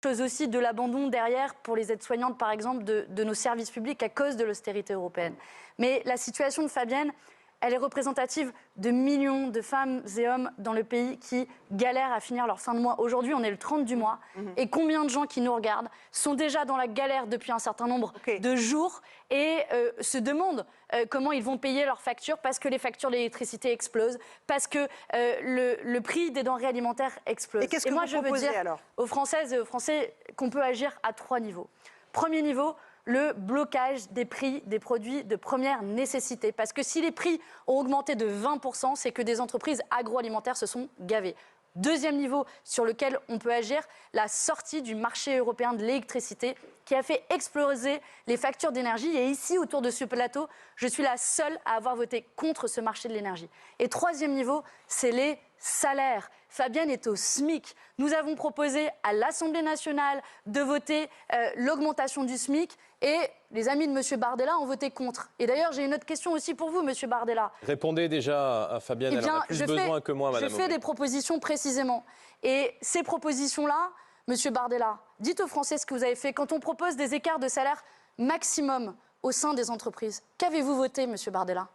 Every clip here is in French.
chose aussi de l'abandon derrière pour les aides-soignantes, par exemple, de nos services publics à cause de l'austérité européenne. Mais la situation de Fabienne, elle est représentative de millions de femmes et hommes dans le pays qui galèrent à finir leur fin de mois. Aujourd'hui, on est le 30 du mois. Et combien de gens qui nous regardent sont déjà dans la galère depuis un certain nombre de jours et se demandent comment ils vont payer leurs factures parce que les factures d'électricité explosent, parce que le prix des denrées alimentaires explose. Et qu'est-ce que vous proposez alors aux Françaises et aux Français qu'on peut agir à 3 niveaux. Premier niveau, le blocage des prix des produits de première nécessité. Parce que si les prix ont augmenté de 20%, c'est que des entreprises agroalimentaires se sont gavées. Deuxième niveau sur lequel on peut agir, la sortie du marché européen de l'électricité qui a fait exploser les factures d'énergie. Et ici, autour de ce plateau, je suis la seule à avoir voté contre ce marché de l'énergie. Et troisième niveau, c'est les salaires. Fabienne est au SMIC. Nous avons proposé à l'Assemblée nationale de voter l'augmentation du SMIC et les amis de M. Bardella ont voté contre. Et d'ailleurs, j'ai une autre question aussi pour vous, M. Bardella. Répondez déjà à Fabienne, elle en a plus besoin que moi, madame. Je fais des propositions précisément. Et ces propositions-là, M. Bardella, dites aux Français ce que vous avez fait. Quand on propose des écarts de salaire maximum au sein des entreprises, qu'avez-vous voté, M. Bardella ?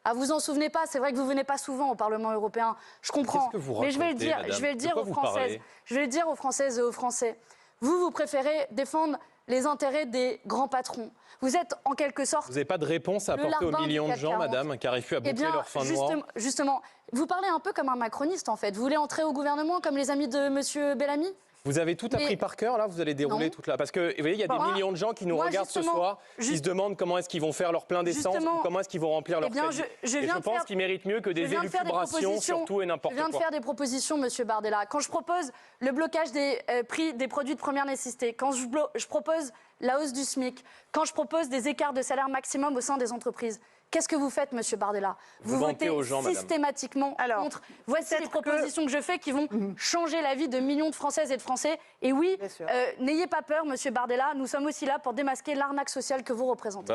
Ah, vous en souvenez pas, c'est vrai que vous venez pas souvent au Parlement européen. Je comprends. Mais je vais le dire aux Françaises. Je vais le dire aux Françaises et aux Français. Vous préférez défendre les intérêts des grands patrons. Vous êtes en quelque sorte. Vous n'avez pas de réponse à apporter aux millions de gens, madame, qui arrivent plus à boucler leur fin de mois. Justement, vous parlez un peu comme un macroniste en fait. Vous voulez entrer au gouvernement comme les amis de M. Bellamy ? Vous avez tout appris par cœur, là, vous allez dérouler toute la... Parce que, vous voyez, il y a des millions de gens qui nous regardent ce soir, qui se demandent comment est-ce qu'ils vont faire leur plein d'essence, ou comment est-ce qu'ils vont remplir leur crédit. Je pense qu'ils méritent mieux que des élucubrations sur tout et n'importe quoi. Je viens de faire des propositions, Monsieur Bardella. Quand je propose le blocage des prix des produits de première nécessité, quand je propose la hausse du SMIC, quand je propose des écarts de salaire maximum au sein des entreprises, qu'est-ce que vous faites, Monsieur Bardella? Vous votez systématiquement contre. Voici les propositions que je fais qui vont changer la vie de millions de Françaises et de Français. Et oui, n'ayez pas peur, Monsieur Bardella, nous sommes aussi là pour démasquer l'arnaque sociale que vous représentez.